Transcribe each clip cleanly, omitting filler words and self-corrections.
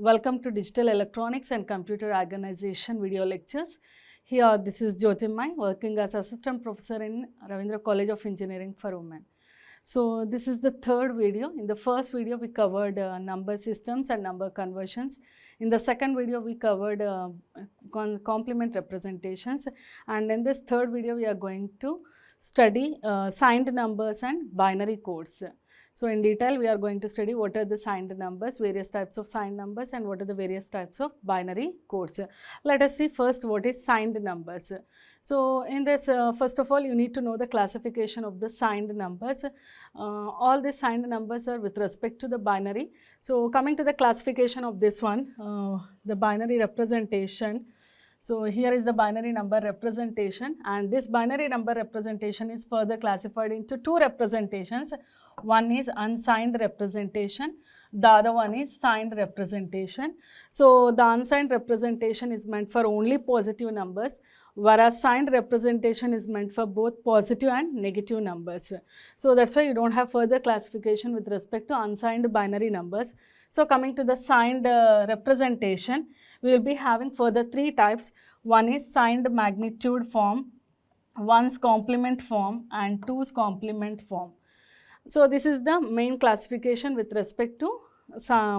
Welcome to Digital Electronics and Computer Organization video lectures. Here, this is Jyotirmay, working as Assistant Professor in Ravindra College of Engineering for Women. So, this is the third video. In the first video, we covered number systems and number conversions. In the second video, we covered complement representations. And in this third video, we are going to study signed numbers and binary codes. So, in detail, we are going to study what are the signed numbers, various types of signed numbers, and what are the various types of binary codes. Let us see first what is signed numbers. So, in this, first of all, you need to know the classification of the signed numbers. All the signed numbers are with respect to the binary. So, coming to the classification of this one, the binary representation. So, here is the binary number representation, and this binary number representation is further classified into two representations. One is unsigned representation, the other one is signed representation. So, the unsigned representation is meant for only positive numbers, whereas signed representation is meant for both positive and negative numbers. So, that is why you do not have further classification with respect to unsigned binary numbers. So, coming to the signed representation, we will be having further three types. One is signed magnitude form, one's complement form, and two's complement form. So, this is the main classification with respect to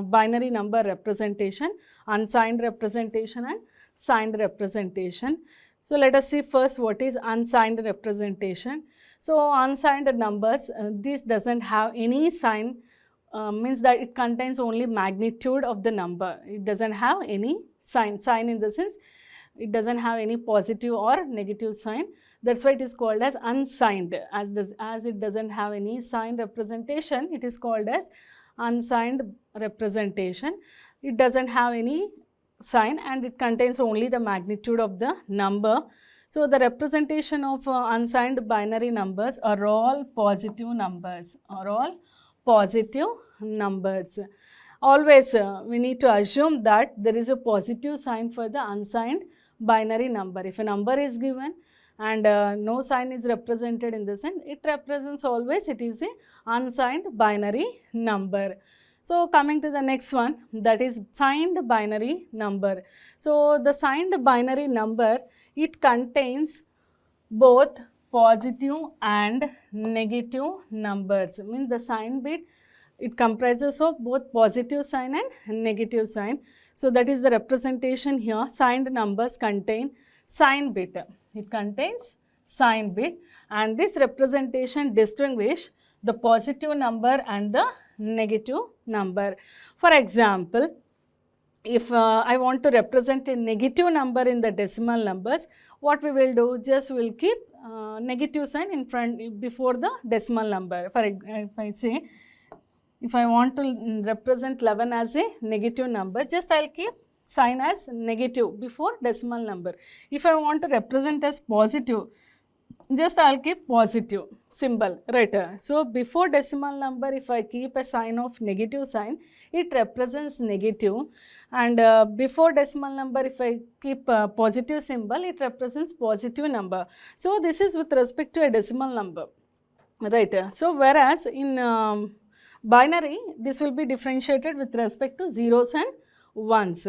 binary number representation, unsigned representation and signed representation. So, let us see first what is unsigned representation. So, unsigned numbers, this does not have any sign, means that it contains only magnitude of the number. It does not have any sign in the sense it does not have any positive or negative sign. That is why it is called as unsigned. As it does not have any signed representation, it is called as unsigned representation. It does not have any sign and it contains only the magnitude of the number. So, the representation of unsigned binary numbers are all positive numbers, Always we need to assume that there is a positive sign for the unsigned binary number. If a number is given and no sign is represented in the sense, it represents always it is a unsigned binary number. So, coming to the next one, that is signed binary number. So, the signed binary number, it contains both positive and negative numbers. Means the sign bit, it comprises of both positive sign and negative sign. So, that is the representation here. Signed numbers contain sign bit. It contains sign bit, and this representation distinguish the positive number and the negative number. For example, if I want to represent a negative number in the decimal numbers, what we will do? Just we will keep negative sign in front before the decimal number. If I say, if I want to represent 11 as a negative number, just I will keep sign as negative before decimal number. If I want to represent as positive, just I will keep positive symbol, right. So, before decimal number, if I keep a sign of negative sign, it represents negative, and before decimal number, if I keep a positive symbol, it represents positive number. So, this is with respect to a decimal number, right. So, whereas in binary, this will be differentiated with respect to zeros and ones.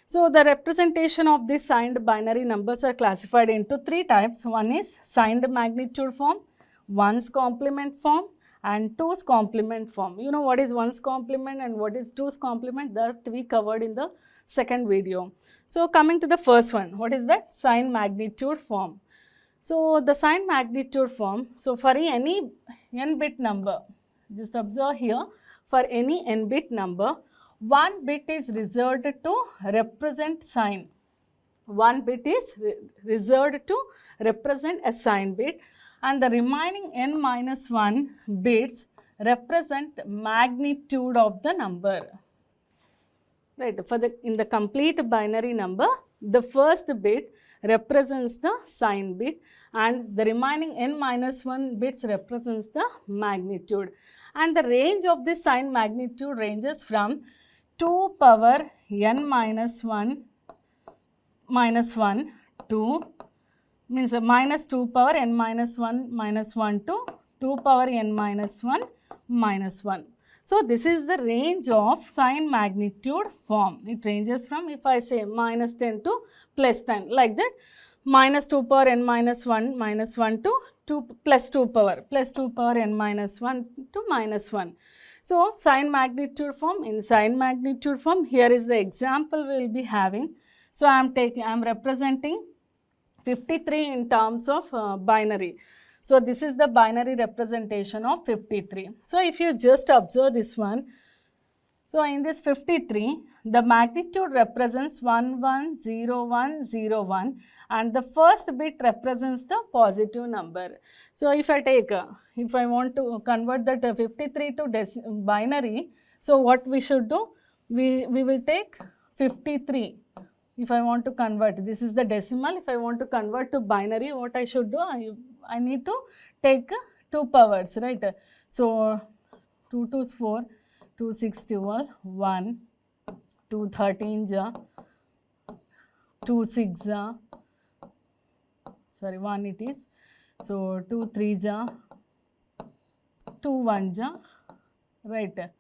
So, the representation of these signed binary numbers are classified into three types. One is signed magnitude form, one's complement form, and two's complement form. You know what is one's complement and what is two's complement, that we covered in the second video. So, coming to the first one, what is that? Signed magnitude form. So, the signed magnitude form, so for any n bit number, just observe here, for any n bit number, one bit is reserved to represent sign. One bit is reserved to represent a sign bit, and the remaining n minus 1 bits represent magnitude of the number. Right. In the complete binary number, the first bit represents the sign bit and the remaining n minus 1 bits represents the magnitude. And the range of this sign magnitude ranges from 2 power n minus 1 to, means minus 2 power n minus 1 to 2 power n minus 1 minus 1. So this is the range of sign magnitude form. It ranges from, if I say minus 10 to plus 10, like that, minus 2 power n minus 1 minus 1 to 2 plus 2 power n minus 1 to minus 1. So sign magnitude form, in sign magnitude form, here is the example we will be having. So I am representing 53 in terms of binary. So this is the binary representation of 53. So if you just observe this one, so in this 53, the magnitude represents 110101 and the first bit represents the positive number. So if I take, if I want to convert that 53 to binary, so what we should do? We will take 53. If I want to convert, this is the decimal. If I want to convert to binary, what I should do? I need to take 2 powers, right? So 2 2 is 4, 2 6 12, 1, 2 13 ja, 2 6 ja, sorry 1 it is. So 2 3 ja, 2 1 ja, right?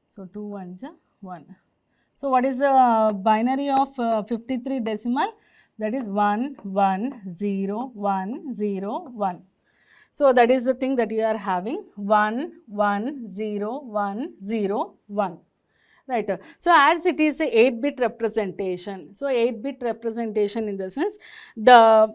So 2 1 ja 1. So what is the binary of 53 decimal? That is 1 1 0 1 0 1. So that is the thing that you are having, 1 1 0 1 0 1. Right. So as it is a 8-bit representation. So 8-bit representation, in the sense, the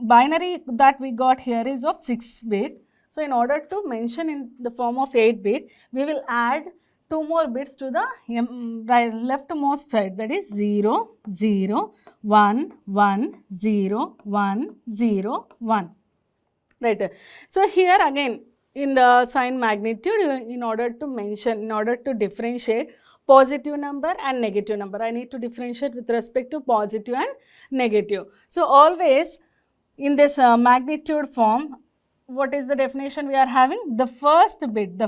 binary that we got here is of 6-bit. So in order to mention in the form of 8-bit, we will add 2 more bits to the leftmost side, that is 0 0 1 1 0 1 0 1. Right. So here again, in the sign magnitude, in order to mention, in order to differentiate positive number and negative number, I need to differentiate with respect to positive and negative. So always in this magnitude form, what is the definition we are having? The first bit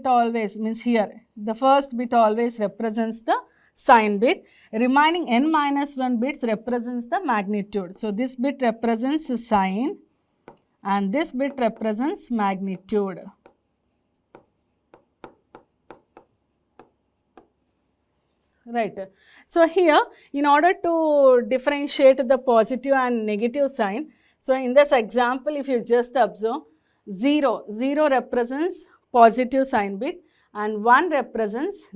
always means here, the first bit always represents the sign bit. Remaining n minus 1 bits represents the magnitude. So this bit represents the sign and this bit represents magnitude. Right. So here, in order to differentiate the positive and negative sign, so in this example, if you just observe, 0 represents positive sign bit and 1 represents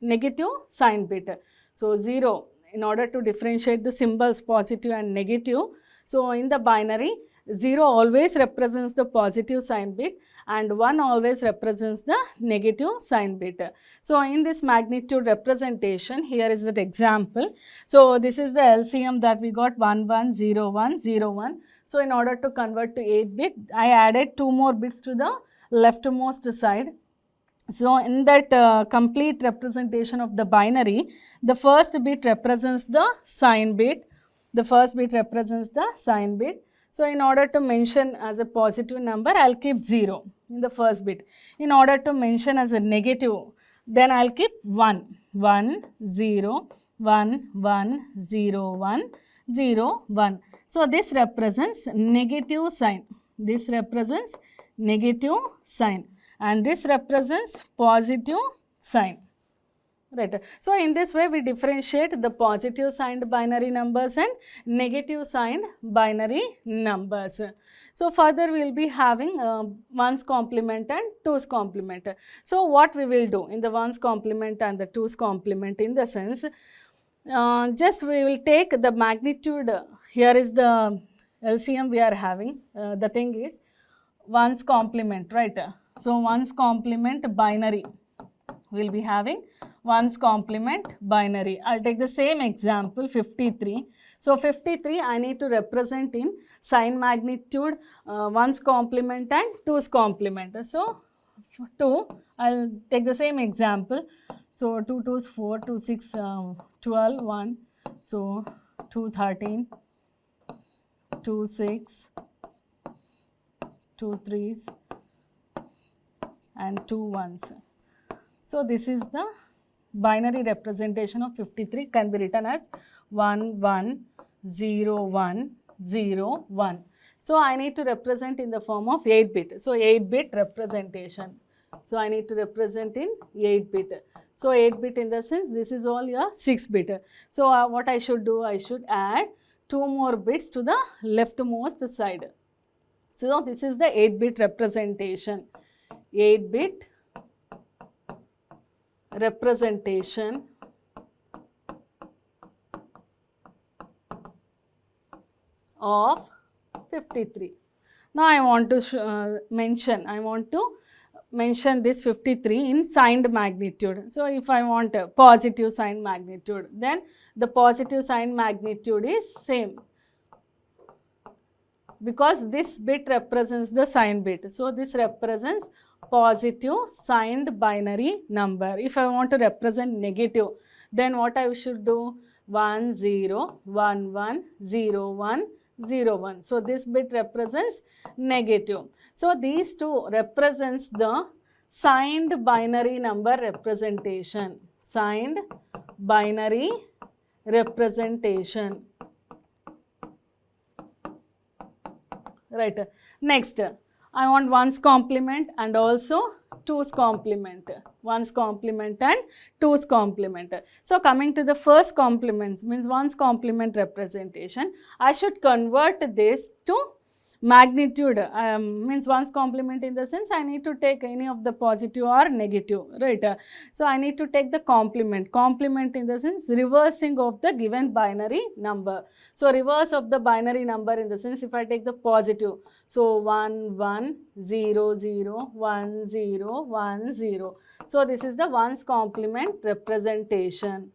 negative sign bit. So 0, in order to differentiate the symbols positive and negative, so in the binary, 0 always represents the positive sign bit and 1 always represents the negative sign bit. So in this magnitude representation, here is the example. So this is the LCM that we got, 110101. So in order to convert to 8-bit, I added 2 more bits to the leftmost side. So in that complete representation of the binary, the first bit represents the sign bit. The first bit represents the sign bit. So in order to mention as a positive number, I will keep 0 in the first bit. In order to mention as a negative, then I will keep 1, 1, 0, 1, 1, 0, 1, 0, 1. So this represents negative sign. This represents negative sign and this represents positive sign. Right. So in this way we differentiate the positive signed binary numbers and negative signed binary numbers. So further we will be having ones complement and twos complement. So what we will do in the ones complement and the twos complement, in the sense, just we will take the magnitude. Here is the LCM we are having. The thing is ones complement, right? So ones complement binary we will be having. Ones complement binary. I will take the same example, 53. So 53 I need to represent in sign magnitude, ones complement and twos complement. So 2, I will take the same example. So 2 2 is 4, 2 6 12, 1. So 2 13, 2 6, 2 3s and 2 1s. So this is the binary representation of 53, can be written as 1 1 0 1 0 1. So I need to represent in the form of 8-bit. So 8-bit representation. So I need to represent in 8-bit. So 8-bit in the sense this is all your 6-bit. So what I should do, I should add 2 more bits to the leftmost side. So this is the 8-bit representation. 8-bit representation of 53. Now I want to mention this 53 in signed magnitude. So if I want a positive sign magnitude, then the positive sign magnitude is same, because this bit represents the sign bit. So this represents positive signed binary number. If I want to represent negative, then what I should do? 1 0 1 1 0 1 0 1. So this bit represents negative. So these two represents the signed binary number representation. Signed binary representation. Right. Next, I want 1's complement and also 2's complement. 1's complement and 2's complement. So coming to the first complements, means 1's complement representation, I should convert this to magnitude. Means 1's complement in the sense I need to take any of the positive or negative, right? So I need to take the complement. Complement in the sense reversing of the given binary number. So reverse of the binary number in the sense if I take the positive, so 1 1 0 0 1 0 1 0. So this is the 1's complement representation.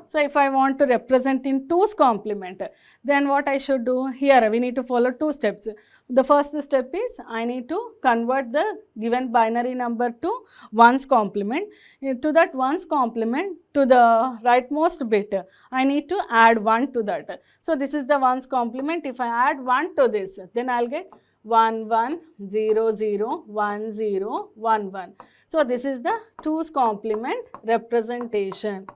So if I want to represent in 2's complement, then what I should do? Here we need to follow 2 steps. The first step is I need to convert the given binary number to 1's complement. To that 1's complement, to the rightmost bit, I need to add 1 to that. So this is the 1's complement. If I add 1 to this, then I'll get 1 1 0 0 1 0 1 1. So this is the 2's complement representation.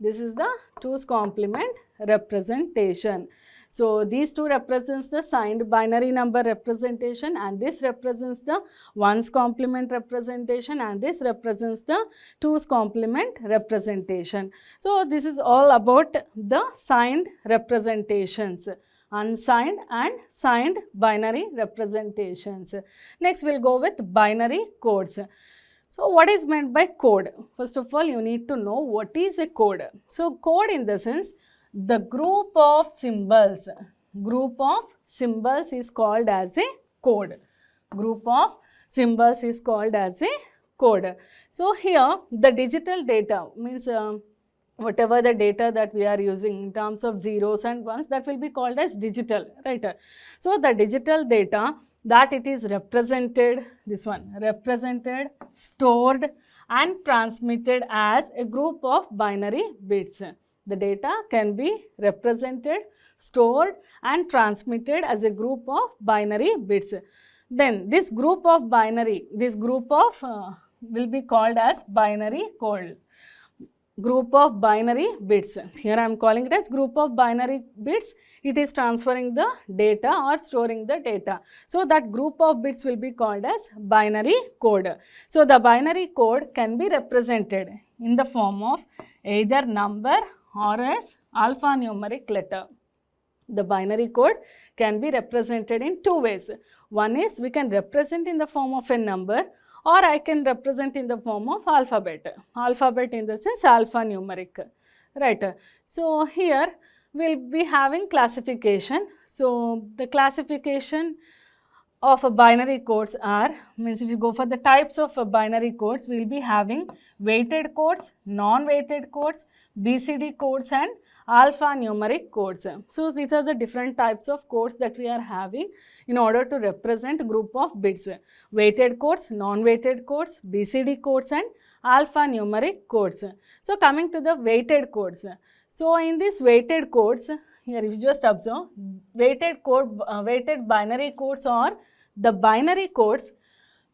This is the 2's complement representation. So these two represents the signed binary number representation, and this represents the 1's complement representation, and this represents the 2's complement representation. So this is all about the signed representations, unsigned and signed binary representations. Next we'll go with binary codes. So what is meant by code? First of all, you need to know what is a code. So code in the sense, the group of symbols. Group of symbols is called as a code. Group of symbols is called as a code. So here the digital data means whatever the data that we are using in terms of zeros and ones, that will be called as digital, right? So the digital data that it is represented, this one, represented, stored and transmitted as a group of binary bits. The data can be represented, stored and transmitted as a group of binary bits. Then this group of binary, will be called as binary code. Group of binary bits. Here I am calling it as group of binary bits. It is transferring the data or storing the data. So that group of bits will be called as binary code. So the binary code can be represented in the form of either number or as alphanumeric letter. The binary code can be represented in 2 ways. One is we can represent in the form of a number, or I can represent in the form of alphabet. Alphabet in the sense alphanumeric, right? So here we'll be having classification. So the classification of a binary codes are, means if you go for the types of binary codes, we'll be having weighted codes, non-weighted codes, BCD codes and alphanumeric codes. So these are the different types of codes that we are having in order to represent group of bits. Weighted codes, non-weighted codes, BCD codes and alphanumeric codes. So coming to the weighted codes. So in these weighted codes, here if you just observe, weighted binary codes are the binary codes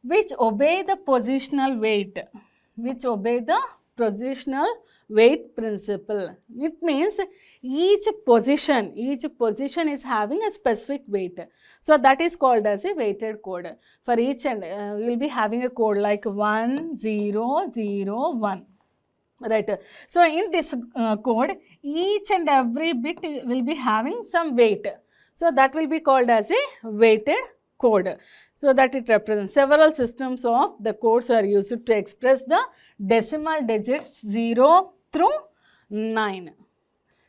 which obey the positional weight. Which obey the positional weight principle. It means each position is having a specific weight. So that is called as a weighted code. For each and we will be having a code like 1001. Right. So in this code, each and every bit will be having some weight. So that will be called as a weighted code. So that it represents several systems of the codes are used to express the decimal digits 0 through 9.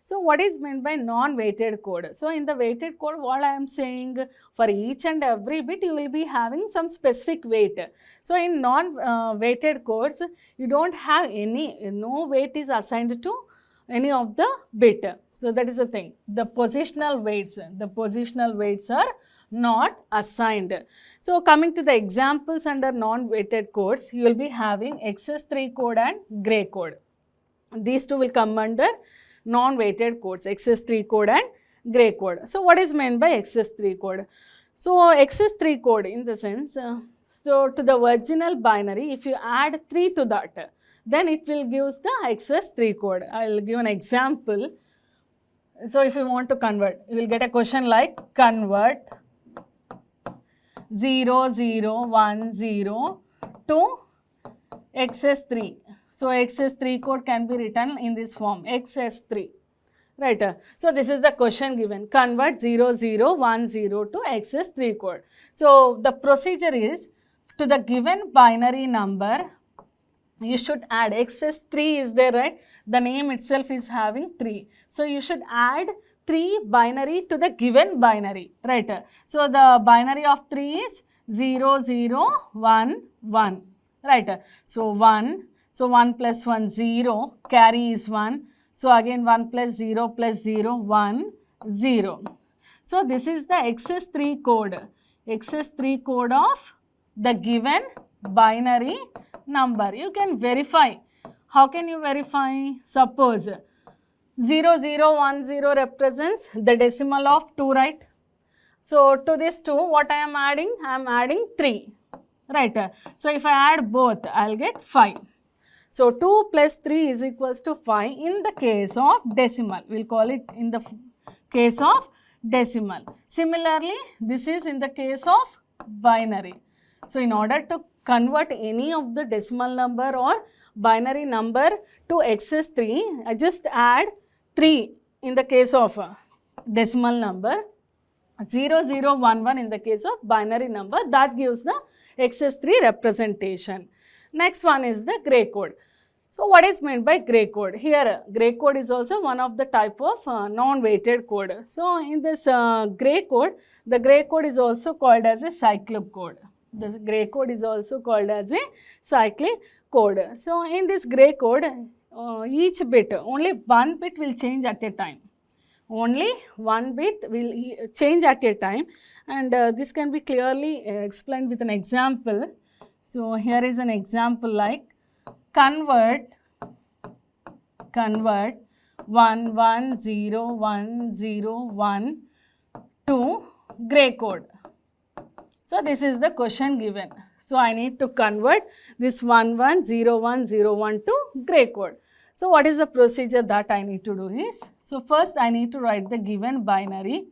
So what is meant by non-weighted code? So in the weighted code, what I am saying, for each and every bit you will be having some specific weight. So in non-weighted codes, you don't have no weight is assigned to any of the bit. So that is the thing. The positional weights are not assigned. So coming to the examples under non-weighted codes, you will be having XS3 code and gray code. These two will come under non-weighted codes, XS3 code and gray code. So what is meant by XS3 code? So XS3 code in the sense, so to the original binary, if you add 3 to that, then it will give the XS3 code. I will give an example. So if you want to convert, you will get a question like convert 0010 to XS3. So XS3 code can be written in this form, XS3. Right. So this is the question given, convert 0010 to XS3 code. So the procedure is, to the given binary number, you should add, XS3 is there, right? The name itself is having 3. So you should add 3 binary to the given binary, right? So the binary of 3 is 0011, right? So 1. So 1 plus 1, 0, carry is 1. So again 1 plus 0 plus 0, 1, 0. So this is the XS3 code of the given binary number. You can verify. How can you verify? Suppose 0010 represents the decimal of 2, right? So to this 2, what I am adding? I am adding 3, right? So if I add both, I will get 5. So 2 plus 3 is equals to 5 in the case of decimal. We will call it in the case of decimal. Similarly, this is in the case of binary. So in order to convert any of the decimal number or binary number to XS3, I just add 3 in the case of decimal number, 0011 in the case of binary number. That gives the XS3 representation. Next one is the gray code. So what is meant by gray code? Here gray code is also one of the type of non-weighted code. So in this gray code, the gray code is also called as a cyclic code. The gray code is also called as a cyclic code. So in this gray code, each bit, only one bit will change at a time. Only one bit will change at a time, and this can be clearly explained with an example. So here is an example like convert 110101 to gray code. So this is the question given. So I need to convert this 110101 to gray code. So what is the procedure that I need to do is, so first I need to write the given binary,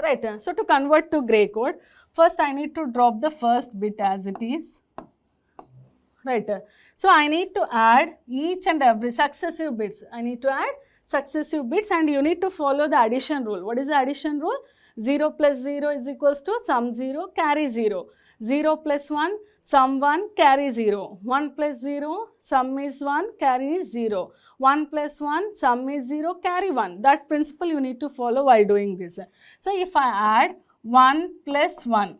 right? So to convert to gray code, first I need to drop the first bit as it is, right? So I need to add each and every successive bits. I need to add successive bits, and you need to follow the addition rule. What is the addition rule? 0 plus 0 is equals to sum 0, carry 0. 0 plus 1, sum 1, carry 0. 1 plus 0, sum is 1, carry is 0. 1 plus 1, sum is 0, carry 1. That principle you need to follow while doing this. So if I add 1 plus 1,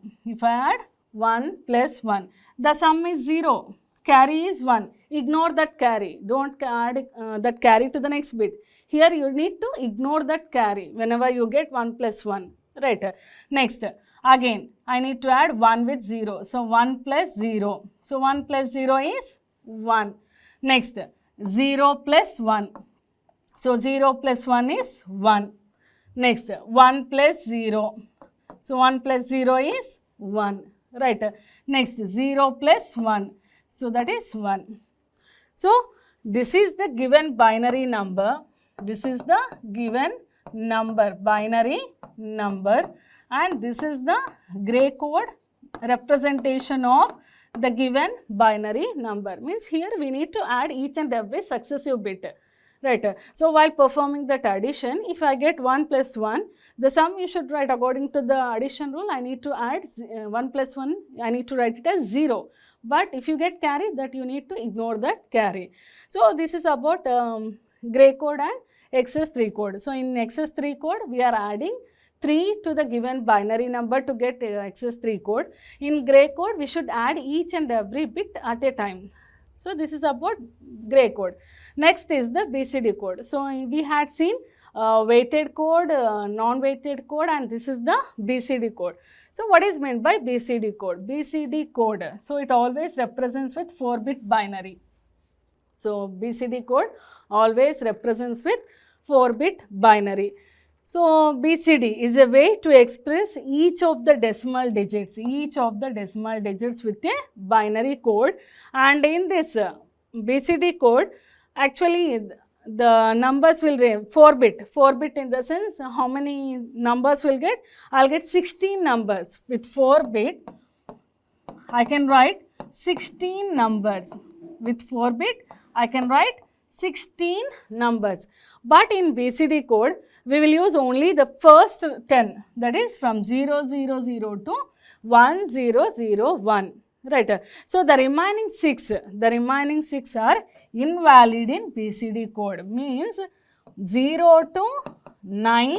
the sum is 0, carry is 1. Ignore that carry. Don't add that carry to the next bit. Here you need to ignore that carry whenever you get 1 plus 1. Right. Next, again I need to add 1 with 0. So 1 plus 0. So 1 plus 0 is 1. Next, 0 plus 1. So 0 plus 1 is 1. Next, 1 plus 0. So 1 plus 0 is 1. Right. Next, 0 plus 1. So that is 1. So this is the given binary number. This is the given number, binary number, and this is the gray code representation of the given binary number. Means here we need to add each and every successive bit. Right. So while performing that addition, if I get 1 plus 1, the sum you should write according to the addition rule. I need to add 1 plus 1, I need to write it as 0. But if you get carry, that you need to ignore that carry. So this is about gray code and XS3 code. So in XS3 code, we are adding 3 to the given binary number to get XS3 code. In gray code, we should add each and every bit at a time. So this is about gray code. Next is the BCD code. So we had seen weighted code, non-weighted code, and this is the BCD code. So what is meant by BCD code? BCD code, so it always represents with 4-bit binary. So BCD code always represents with 4-bit binary. So BCD is a way to express each of the decimal digits with a binary code, and in this BCD code, actually the numbers will 4-bit in the sense how many numbers will get? I'll get 16 numbers with 4-bit. I can write 16 numbers with 4-bit. I can write 16 numbers. But in BCD code, we will use only the first 10, that is from 0000 to 1001. Right. So the remaining 6 are invalid in BCD code. Means 0 to 9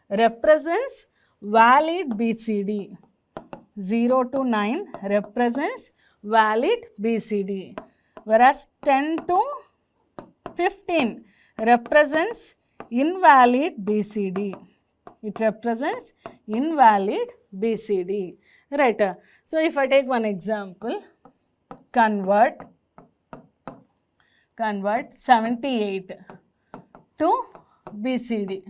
represents valid BCD. 0 to 9 represents valid BCD. Whereas 10 to 15 represents invalid BCD. It represents invalid BCD. Right. So if I take one example, convert 78 to BCD.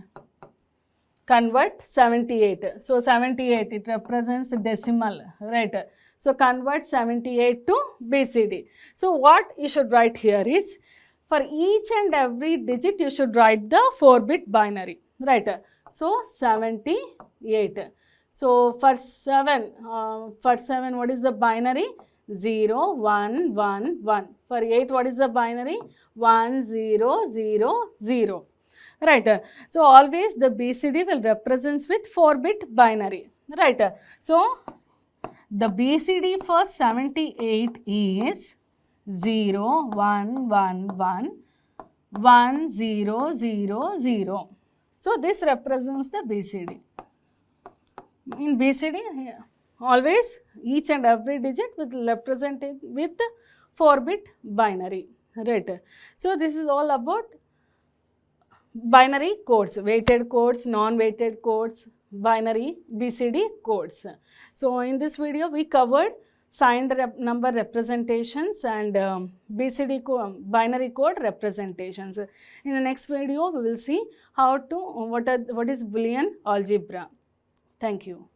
Convert 78. So 78, it represents decimal, right? So convert 78 to BCD. So what you should write here is, for each and every digit you should write the 4-bit binary, right? So 78. So for 7, what is the binary? 0, 1, 1, 1. For 8, what is the binary? 1, 0, 0, 0. Right. So always the BCD will represents with 4-bit binary. Right. So the BCD for 78 is 0, 1, 1, 1, 1, 0, 0, 0. So this represents the BCD. In BCD, always each and every digit will represent it with 4-bit binary. Right. So this is all about binary codes, weighted codes, non-weighted codes, binary BCD codes. So in this video we covered signed number representations and BCD binary code representations. In the next video we will see how to what is Boolean algebra. Thank you.